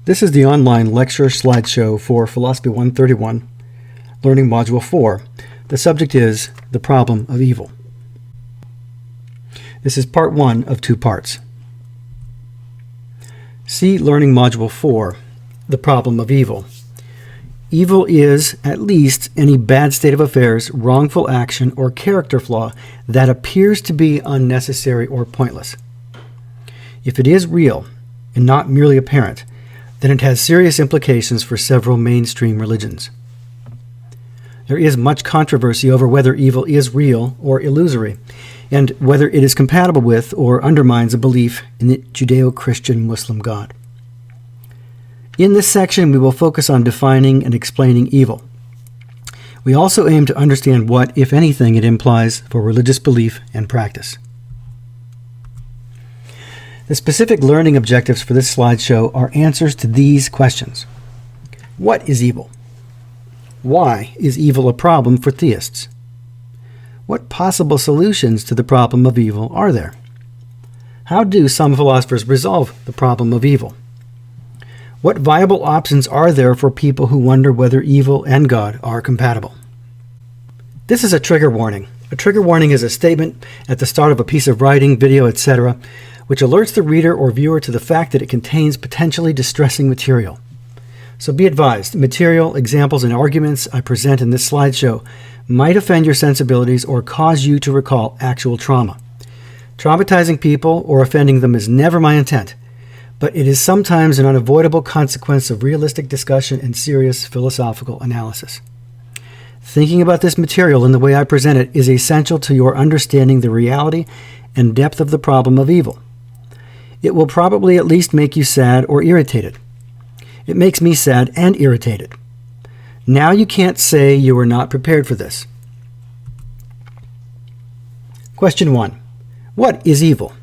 This is the online lecture slideshow for Philosophy 131, Learning Module 4. The subject is the problem of evil. This is part 1 of 2 parts. See Learning Module 4, the problem of evil. Evil is, at least, any bad state of affairs, wrongful action, or character flaw that appears to be unnecessary or pointless. If it is real, and not merely apparent, then it has serious implications for several mainstream religions. There is much controversy over whether evil is real or illusory, and whether it is compatible with or undermines a belief in the Judeo-Christian Muslim God. In this section, we will focus on defining and explaining evil. We also aim to understand what, if anything, it implies for religious belief and practice. The specific learning objectives for this slideshow are answers to these questions. What is evil? Why is evil a problem for theists? What possible solutions to the problem of evil are there? How do some philosophers resolve the problem of evil? What viable options are there for people who wonder whether evil and God are compatible? This is a trigger warning. A trigger warning is a statement at the start of a piece of writing, video, etc., which alerts the reader or viewer to the fact that it contains potentially distressing material. So be advised, material, examples, and arguments I present in this slideshow might offend your sensibilities or cause you to recall actual trauma. Traumatizing people or offending them is never my intent, but it is sometimes an unavoidable consequence of realistic discussion and serious philosophical analysis. Thinking about this material in the way I present it is essential to your understanding the reality and depth of the problem of evil. It will probably at least make you sad or irritated. It makes me sad and irritated. Now you can't say you were not prepared for this. Question 1. What is evil?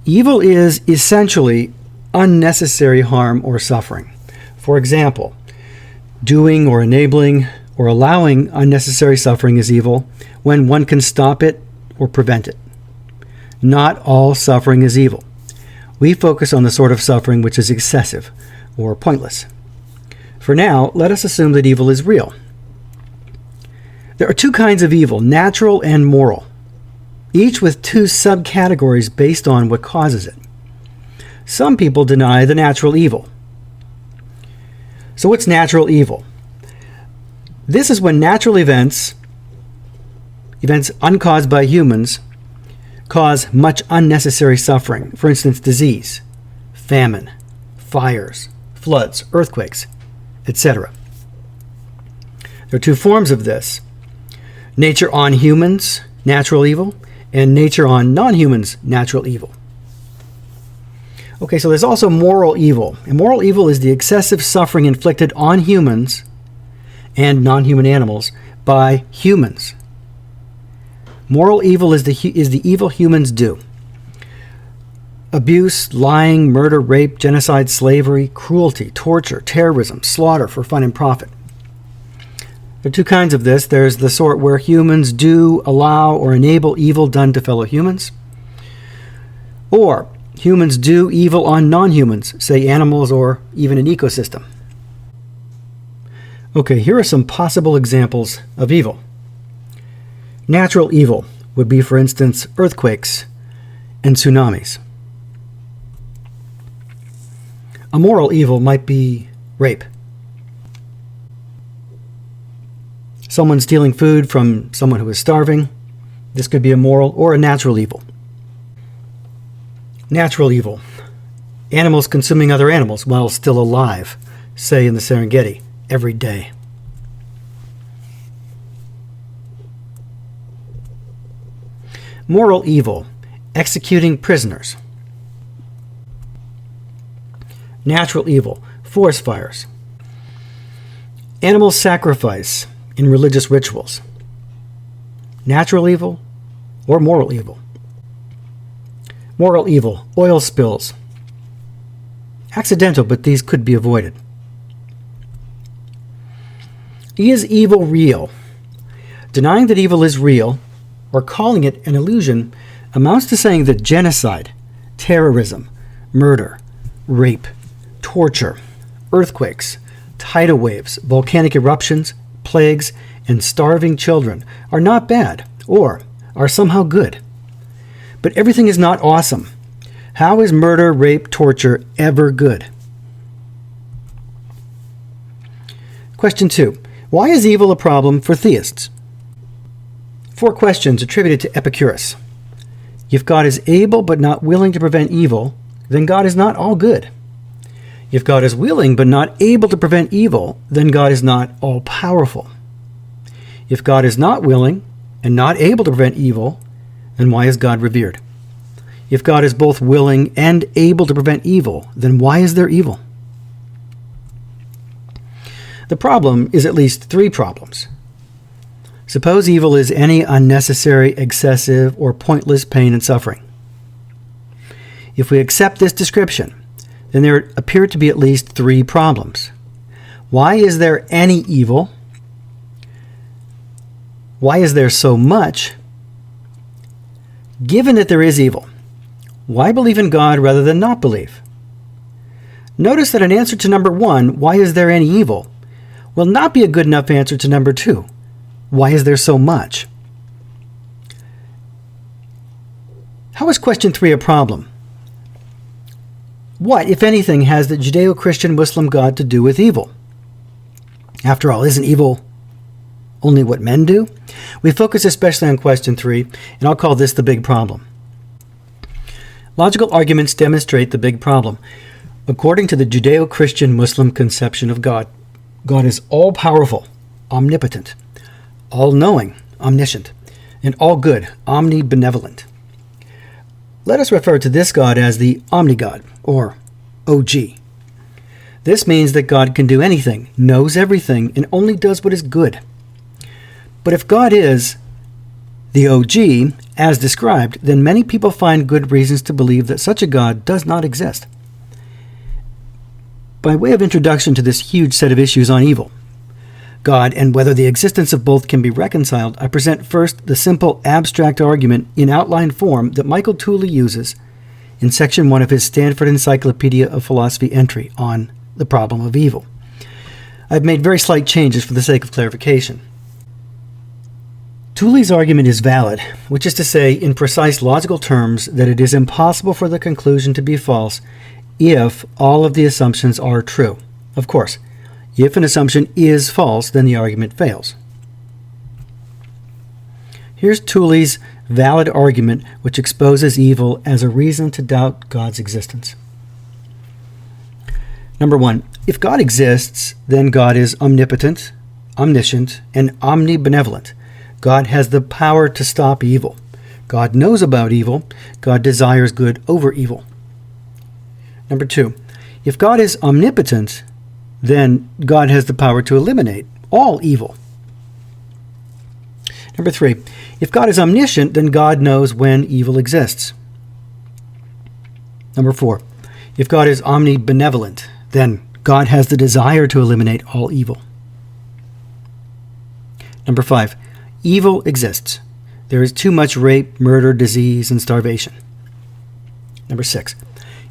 Evil is essentially unnecessary harm or suffering. For example, doing or enabling or allowing unnecessary suffering is evil when one can stop it or prevent it. Not all suffering is evil. We focus on the sort of suffering which is excessive or pointless. For now, let us assume that evil is real. There are 2 kinds of evil, natural and moral, each with 2 subcategories based on what causes it. Some people deny the natural evil. So what's natural evil? This is when natural events uncaused by humans, cause much unnecessary suffering. For instance, disease, famine, fires, floods, earthquakes, etc. There are 2 forms of this: nature on humans, natural evil, and nature on non-humans, natural evil. Okay, so there's also moral evil. And moral evil is the excessive suffering inflicted on humans and non-human animals by humans. Moral evil is the evil humans do. Abuse, lying, murder, rape, genocide, slavery, cruelty, torture, terrorism, slaughter for fun and profit. There are 2 kinds of this. There's the sort where humans do, allow, or enable evil done to fellow humans. Or humans do evil on non-humans, say animals or even an ecosystem. Okay, here are some possible examples of evil. Natural evil would be, for instance, earthquakes and tsunamis. A moral evil might be rape. Someone stealing food from someone who is starving. This could be a moral or a natural evil. Natural evil. Animals consuming other animals while still alive, say in the Serengeti, every day. Moral evil. Executing prisoners. Natural evil. Forest fires. Animal sacrifice in religious rituals. Natural evil or moral evil. Moral evil. Oil spills. Accidental, but these could be avoided. Is evil real? Denying that evil is real or calling it an illusion amounts to saying that genocide, terrorism, murder, rape, torture, earthquakes, tidal waves, volcanic eruptions, plagues, and starving children are not bad or are somehow good. But everything is not awesome. How is murder, rape, torture ever good? Question 2. Why is evil a problem for theists? 4 questions attributed to Epicurus. If God is able but not willing to prevent evil, then God is not all good. If God is willing but not able to prevent evil, then God is not all powerful. If God is not willing and not able to prevent evil, then why is God revered? If God is both willing and able to prevent evil, then why is there evil? The problem is at least 3 problems. Suppose evil is any unnecessary, excessive, or pointless pain and suffering. If we accept this description, then there appear to be at least 3 problems. Why is there any evil? Why is there so much? Given that there is evil, why believe in God rather than not believe? Notice that an answer to number 1, why is there any evil, will not be a good enough answer to number 2, why is there so much? How is question 3 a problem? What, if anything, has the Judeo-Christian Muslim God to do with evil? After all, isn't evil only what men do? We focus especially on question 3, and I'll call this the big problem. Logical arguments demonstrate the big problem. According to the Judeo-Christian Muslim conception of God, God is all-powerful, omnipotent, all-knowing, omniscient, and all-good, omnibenevolent. Let us refer to this God as the Omnigod, or OG. This means that God can do anything, knows everything, and only does what is good. But if God is the OG, as described, then many people find good reasons to believe that such a God does not exist. By way of introduction to this huge set of issues on evil, God, and whether the existence of both can be reconciled, I present first the simple abstract argument in outline form that Michael Tooley uses in section 1 of his Stanford Encyclopedia of Philosophy entry on the problem of evil. I've made very slight changes for the sake of clarification. Tooley's argument is valid, which is to say, in precise logical terms, that it is impossible for the conclusion to be false if all of the assumptions are true. Of course, if an assumption is false, then the argument fails. Here's Tooley's valid argument, which exposes evil as a reason to doubt God's existence. Number 1, if God exists, then God is omnipotent, omniscient, and omnibenevolent. God has the power to stop evil. God knows about evil. God desires good over evil. Number 2, if God is omnipotent, then God has the power to eliminate all evil. Number 3, if God is omniscient, then God knows when evil exists. Number 4, if God is omnibenevolent, then God has the desire to eliminate all evil. Number 5, evil exists. There is too much rape, murder, disease, and starvation. Number 6,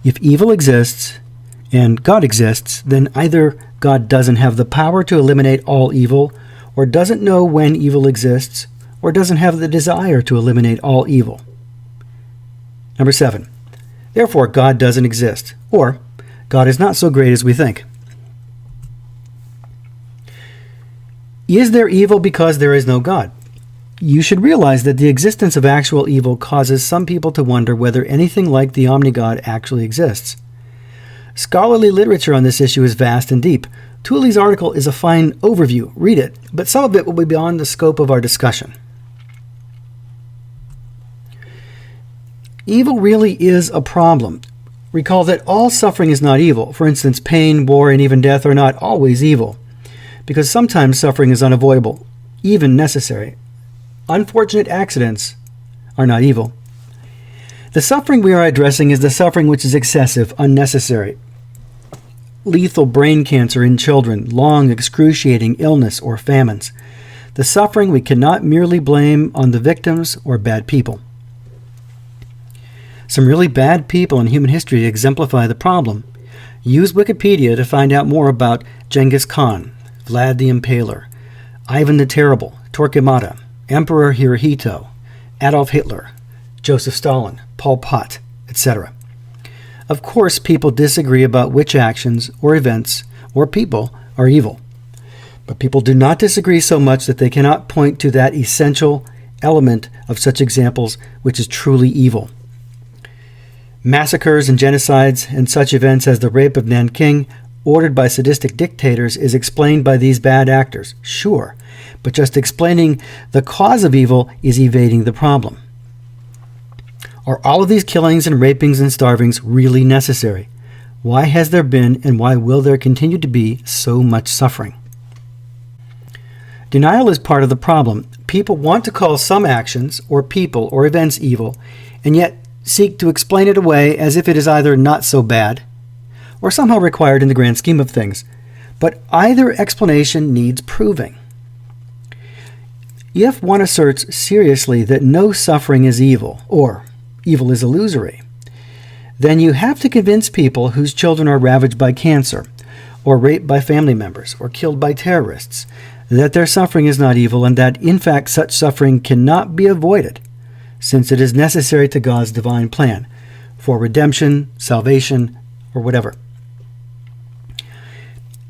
if evil exists and God exists, then either God doesn't have the power to eliminate all evil, or doesn't know when evil exists, or doesn't have the desire to eliminate all evil. Number 7, therefore God doesn't exist, or God is not so great as we think. Is there evil because there is no God? You should realize that the existence of actual evil causes some people to wonder whether anything like the Omnigod actually exists. Scholarly literature on this issue is vast and deep. Tooley's article is a fine overview. Read it, but some of it will be beyond the scope of our discussion. Evil really is a problem. Recall that all suffering is not evil. For instance, pain, war, and even death are not always evil, because sometimes suffering is unavoidable, even necessary. Unfortunate accidents are not evil. The suffering we are addressing is the suffering which is excessive, unnecessary. Lethal brain cancer in children, long excruciating illness or famines. The suffering we cannot merely blame on the victims or bad people. Some really bad people in human history exemplify the problem. Use Wikipedia to find out more about Genghis Khan, Vlad the Impaler, Ivan the Terrible, Torquemada, Emperor Hirohito, Adolf Hitler, Joseph Stalin, Pol Pot, etc. Of course, people disagree about which actions or events or people are evil. But people do not disagree so much that they cannot point to that essential element of such examples which is truly evil. Massacres and genocides and such events as the rape of Nanking, ordered by sadistic dictators, is explained by these bad actors, sure, but just explaining the cause of evil is evading the problem. Are all of these killings and rapings and starvings really necessary? Why has there been and why will there continue to be so much suffering? Denial is part of the problem. People want to call some actions or people or events evil, and yet seek to explain it away as if it is either not so bad or somehow required in the grand scheme of things. But either explanation needs proving. If one asserts seriously that no suffering is evil, or evil is illusory, then you have to convince people whose children are ravaged by cancer, or raped by family members, or killed by terrorists, that their suffering is not evil, and that, in fact, such suffering cannot be avoided, since it is necessary to God's divine plan for redemption, salvation, or whatever.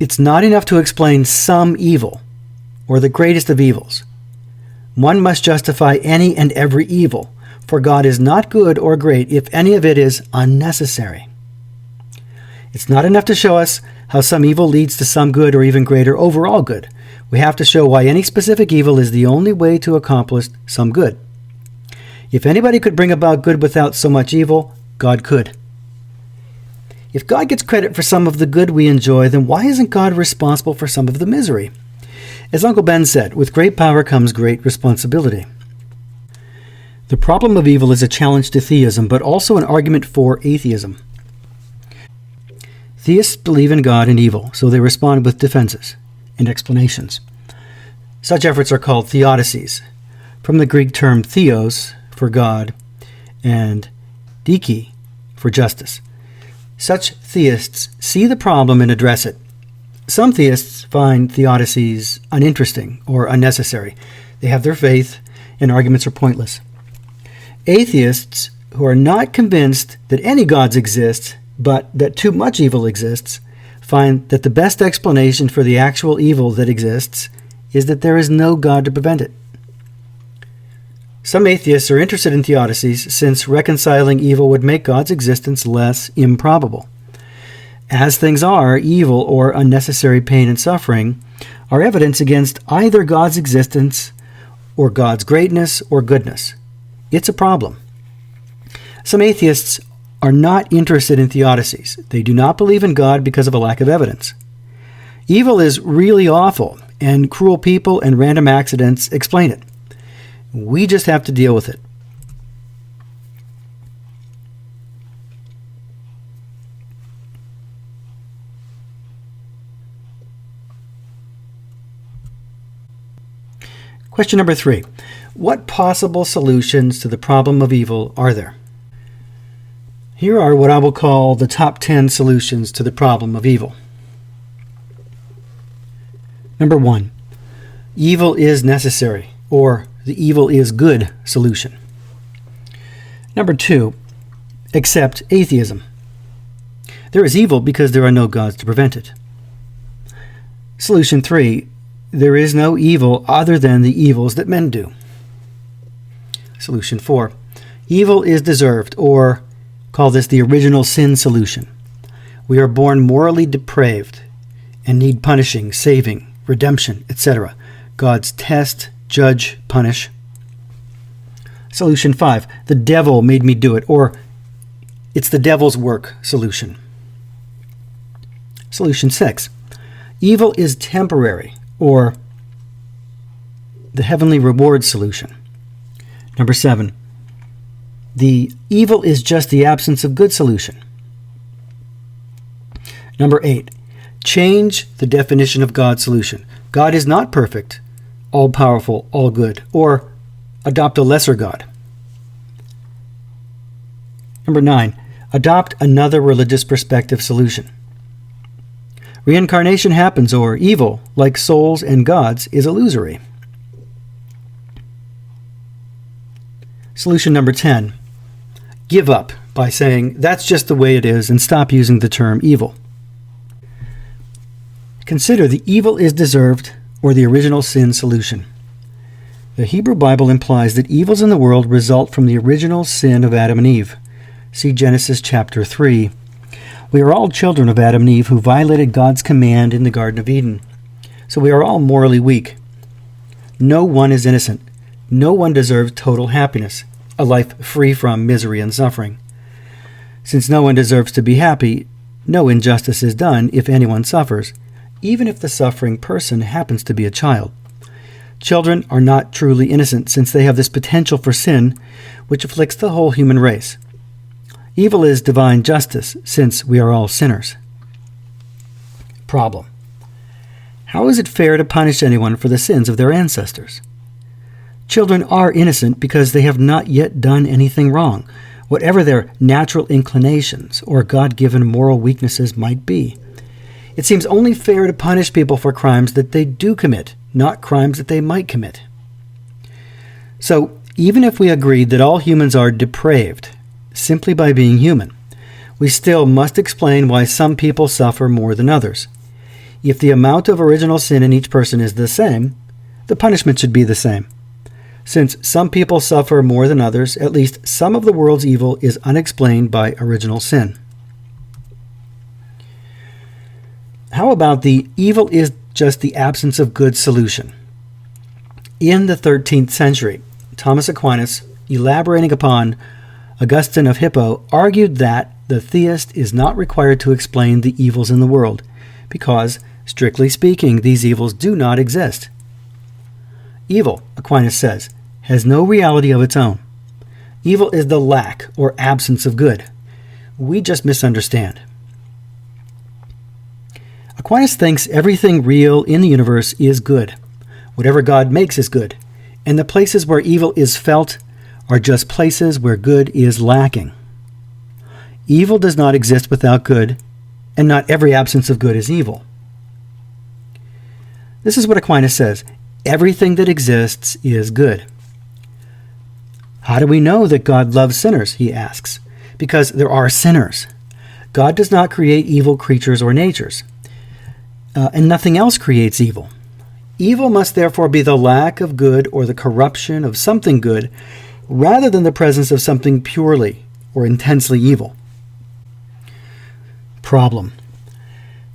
It's not enough to explain some evil, or the greatest of evils. One must justify any and every evil, for God is not good or great if any of it is unnecessary. It's not enough to show us how some evil leads to some good or even greater overall good. We have to show why any specific evil is the only way to accomplish some good. If anybody could bring about good without so much evil, God could. If God gets credit for some of the good we enjoy, then why isn't God responsible for some of the misery? As Uncle Ben said, with great power comes great responsibility. The problem of evil is a challenge to theism, but also an argument for atheism. Theists believe in God and evil, so they respond with defenses and explanations. Such efforts are called theodicies, from the Greek term theos, for God, and dike, for justice. Such theists see the problem and address it. Some theists find theodicies uninteresting or unnecessary. They have their faith, and arguments are pointless. Atheists, who are not convinced that any gods exist, but that too much evil exists, find that the best explanation for the actual evil that exists is that there is no God to prevent it. Some atheists are interested in theodicies since reconciling evil would make God's existence less improbable. As things are, evil or unnecessary pain and suffering are evidence against either God's existence or God's greatness or goodness. It's a problem. Some atheists are not interested in theodicies. They do not believe in God because of a lack of evidence. Evil is really awful, and cruel people and random accidents explain it. We just have to deal with it. Question number 3. What possible solutions to the problem of evil are there? Here are what I will call the top 10 solutions to the problem of evil. Number 1. Evil is necessary, or the evil is good solution. Number 2. Accept atheism. There is evil because there are no gods to prevent it. Solution 3. There is no evil other than the evils that men do. Solution 4. Evil is deserved, or call this the original sin solution. We are born morally depraved and need punishing, saving, redemption, etc. God's test, judge, punish. Solution 5. The devil made me do it, or it's the devil's work solution. Solution 6. Evil is temporary, or the heavenly reward solution. Number 7. The evil is just the absence of good solution. Number 8. Change the definition of God's solution. God is not perfect, all-powerful, all-good, or adopt a lesser God. Number 9. Adopt another religious perspective solution. Reincarnation happens, or evil, like souls and gods, is illusory. Solution number 10. Give up by saying, that's just the way it is, and stop using the term evil. Consider the evil is deserved or the original sin solution. The Hebrew Bible implies that evils in the world result from the original sin of Adam and Eve. See Genesis chapter 3. We are all children of Adam and Eve who violated God's command in the Garden of Eden. So we are all morally weak. No one is innocent. No one deserves total happiness, a life free from misery and suffering. Since no one deserves to be happy, no injustice is done if anyone suffers, even if the suffering person happens to be a child. Children are not truly innocent since they have this potential for sin, which afflicts the whole human race. Evil is divine justice, since we are all sinners. Problem. How is it fair to punish anyone for the sins of their ancestors? Children are innocent because they have not yet done anything wrong, whatever their natural inclinations or God-given moral weaknesses might be. It seems only fair to punish people for crimes that they do commit, not crimes that they might commit. So, even if we agreed that all humans are depraved, simply by being human, we still must explain why some people suffer more than others. If the amount of original sin in each person is the same, the punishment should be the same. Since some people suffer more than others, at least some of the world's evil is unexplained by original sin. How about the evil is just the absence of good solution? In the 13th century, Thomas Aquinas, elaborating upon Augustine of Hippo, argued that the theist is not required to explain the evils in the world, because, strictly speaking, these evils do not exist. Evil, Aquinas says, has no reality of its own. Evil is the lack or absence of good. We just misunderstand. Aquinas thinks everything real in the universe is good. Whatever God makes is good, and the places where evil is felt are just places where good is lacking. Evil does not exist without good, and not every absence of good is evil. This is what Aquinas says: everything that exists is good. How do we know that God loves sinners, he asks? Because there are sinners. God does not create evil creatures or natures, and nothing else creates evil. Evil must therefore be the lack of good or the corruption of something good, rather than the presence of something purely or intensely evil. Problem.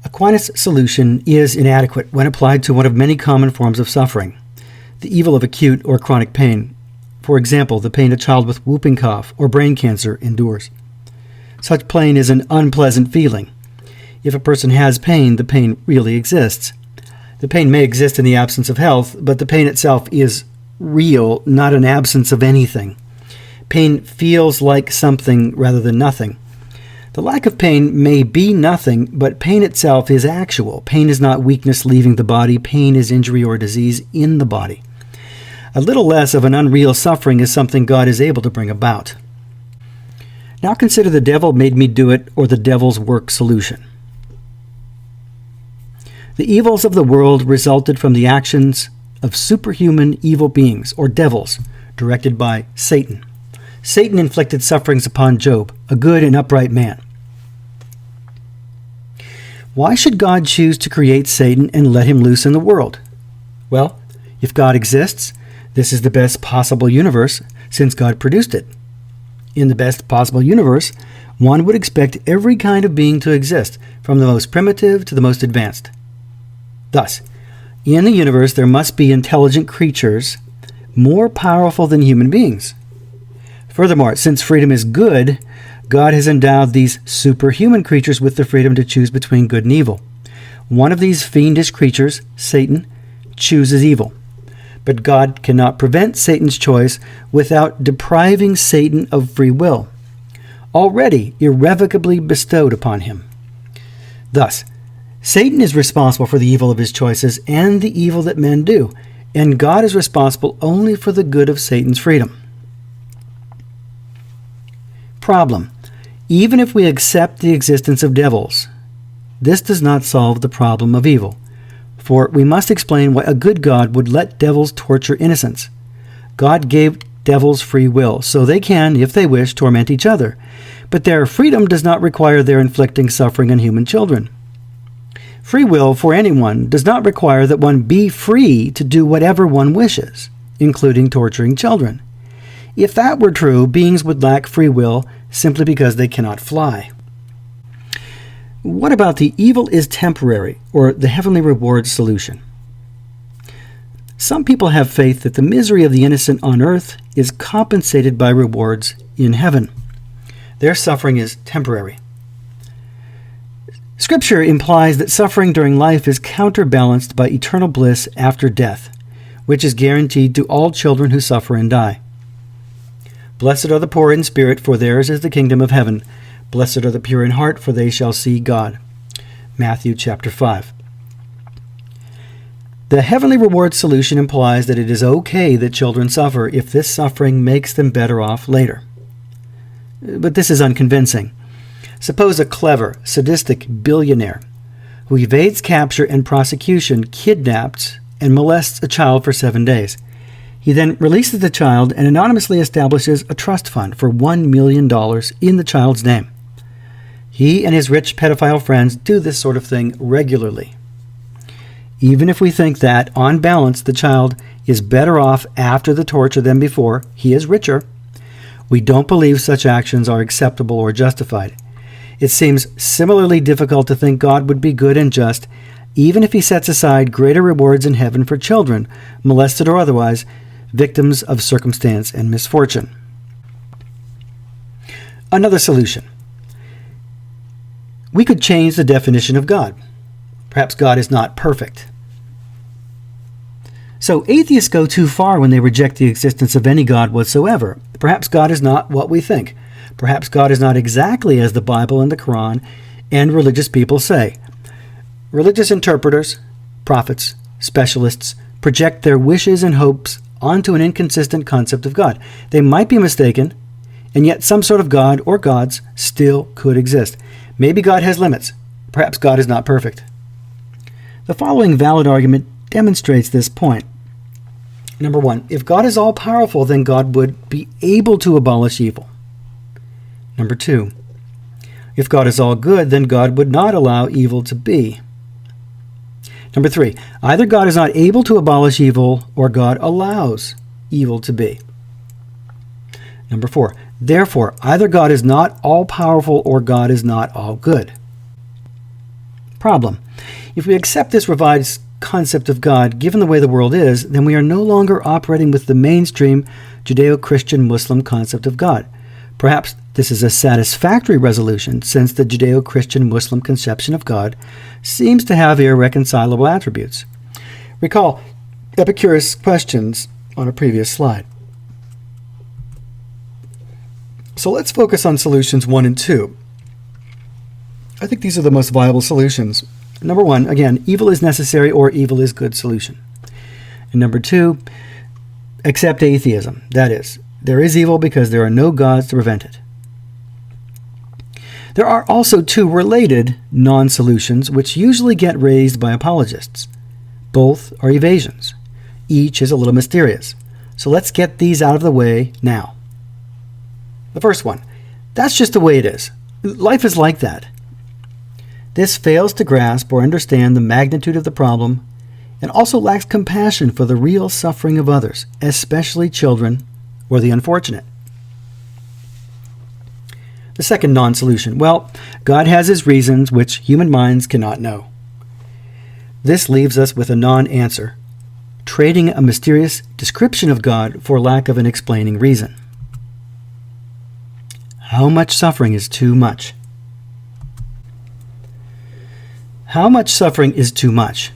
Aquinas' solution is inadequate when applied to one of many common forms of suffering, the evil of acute or chronic pain. For example, the pain a child with whooping cough or brain cancer endures. Such pain is an unpleasant feeling. If a person has pain, the pain really exists. The pain may exist in the absence of health, but the pain itself is real, not an absence of anything. Pain feels like something rather than nothing. The lack of pain may be nothing, but pain itself is actual. Pain is not weakness leaving the body. Pain is injury or disease in the body. A little less of an unreal suffering is something God is able to bring about. Now consider the devil made me do it, or the devil's work solution. The evils of the world resulted from the actions of superhuman evil beings, or devils, directed by Satan. Satan inflicted sufferings upon Job, a good and upright man. Why should God choose to create Satan and let him loose in the world? Well, if God exists, this is the best possible universe since God produced it. In the best possible universe, one would expect every kind of being to exist, from the most primitive to the most advanced. Thus, in the universe there must be intelligent creatures more powerful than human beings. Furthermore, since freedom is good, God has endowed these superhuman creatures with the freedom to choose between good and evil. One of these fiendish creatures, Satan, chooses evil. But God cannot prevent Satan's choice without depriving Satan of free will, already irrevocably bestowed upon him. Thus, Satan is responsible for the evil of his choices and the evil that men do, and God is responsible only for the good of Satan's freedom. Problem. Even if we accept the existence of devils, this does not solve the problem of evil, for we must explain why a good God would let devils torture innocents. God gave devils free will, so they can, if they wish, torment each other, but their freedom does not require their inflicting suffering on human children. Free will for anyone does not require that one be free to do whatever one wishes, including torturing children. If that were true, beings would lack free will simply because they cannot fly. What about the evil is temporary, or the heavenly reward solution? Some people have faith that the misery of the innocent on earth is compensated by rewards in heaven. Their suffering is temporary. Scripture implies that suffering during life is counterbalanced by eternal bliss after death, which is guaranteed to all children who suffer and die. Blessed are the poor in spirit, for theirs is the kingdom of heaven. Blessed are the pure in heart, for they shall see God. Matthew chapter 5. The heavenly reward solution implies that it is okay that children suffer if this suffering makes them better off later. But this is unconvincing. Suppose a clever, sadistic billionaire who evades capture and prosecution kidnaps and molests a child for 7 days. He then releases the child and anonymously establishes a trust fund for $1 million in the child's name. He and his rich pedophile friends do this sort of thing regularly. Even if we think that, on balance, the child is better off after the torture than before, he is richer, we don't believe such actions are acceptable or justified. It seems similarly difficult to think God would be good and just, even if he sets aside greater rewards in heaven for children, molested or otherwise, victims of circumstance and misfortune. Another solution. We could change the definition of God. Perhaps God is not perfect. So atheists go too far when they reject the existence of any God whatsoever. Perhaps God is not what we think. Perhaps God is not exactly as the Bible and the Quran and religious people say. Religious interpreters, prophets, specialists project their wishes and hopes onto an inconsistent concept of God. They might be mistaken, and yet some sort of God or gods still could exist. Maybe God has limits. Perhaps God is not perfect. The following valid argument demonstrates this point. Number one, if God is all-powerful, then God would be able to abolish evil. Number two, if God is all good, then God would not allow evil to be. Number three, either God is not able to abolish evil or God allows evil to be. Number four, therefore, either God is not all-powerful or God is not all good. Problem. If we accept this revised concept of God, given the way the world is, then we are no longer operating with the mainstream Judeo-Christian Muslim concept of God. Perhaps this is a satisfactory resolution, since the Judeo-Christian Muslim conception of God seems to have irreconcilable attributes. Recall Epicurus' questions on a previous slide. So let's focus on solutions 1 and 2. I think these are the most viable solutions. Number 1, again, evil is necessary or evil is good solution. And number 2, accept atheism. That is, there is evil because there are no gods to prevent it. There are also 2 related non-solutions which usually get raised by apologists. Both are evasions. Each is a little mysterious. So let's get these out of the way now. The first one, that's just the way it is. Life is like that. This fails to grasp or understand the magnitude of the problem and also lacks compassion for the real suffering of others, especially children or the unfortunate. The second non-solution, well, God has his reasons which human minds cannot know. This leaves us with a non-answer, trading a mysterious description of God for lack of an explaining reason. How much suffering is too much? How much suffering is too much?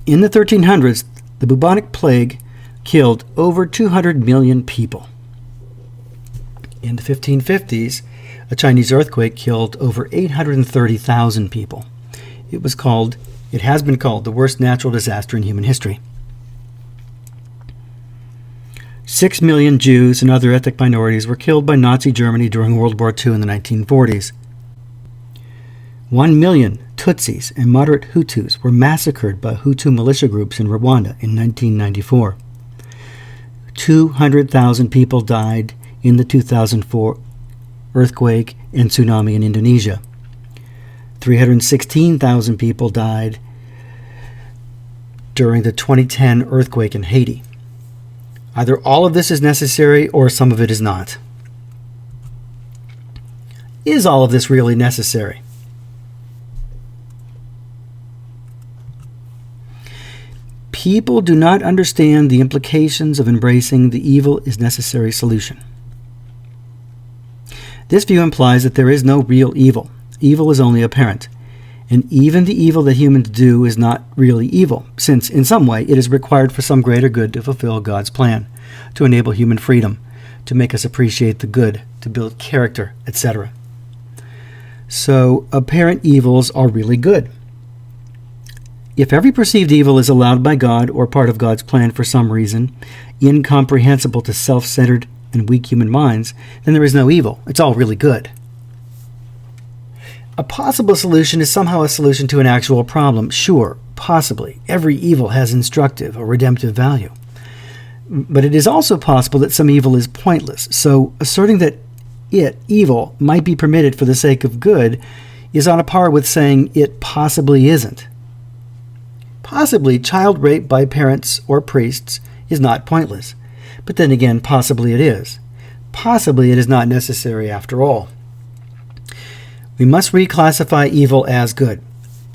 In the 1300s, the bubonic plague killed over 200 million people. In the 1550s, a Chinese earthquake killed over 830,000 people. It has been called the worst natural disaster in human history. 6 million Jews and other ethnic minorities were killed by Nazi Germany during World War II in the 1940s. 1 million Tutsis and moderate Hutus were massacred by Hutu militia groups in Rwanda in 1994. 200,000 people died in the 2004 earthquake and tsunami in Indonesia. 316,000 people died during the 2010 earthquake in Haiti. Either all of this is necessary or some of it is not. Is all of this really necessary? People do not understand the implications of embracing the evil is necessary solution. This view implies that there is no real evil. Evil is only apparent. And even the evil that humans do is not really evil, since in some way it is required for some greater good to fulfill God's plan, to enable human freedom, to make us appreciate the good, to build character, etc. So apparent evils are really good. If every perceived evil is allowed by God or part of God's plan for some reason, incomprehensible to self-centered and weak human minds, then there is no evil. It's all really good. A possible solution is somehow a solution to an actual problem. Sure, possibly. Every evil has instructive or redemptive value. But it is also possible that some evil is pointless. So asserting that evil, might be permitted for the sake of good is on a par with saying it possibly isn't. Possibly child rape by parents or priests is not pointless. But then again, possibly it is. Possibly it is not necessary after all. We must reclassify evil as good.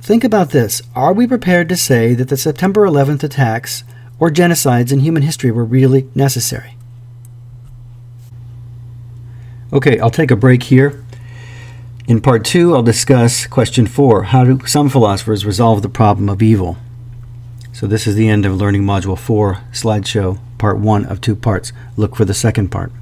Think about this. Are we prepared to say that the September 11th attacks or genocides in human history were really necessary? Okay, I'll take a break here. In part 2, I'll discuss question 4. How do some philosophers resolve the problem of evil? So this is the end of Learning Module 4 slideshow, part 1 of 2 parts. Look for the second part.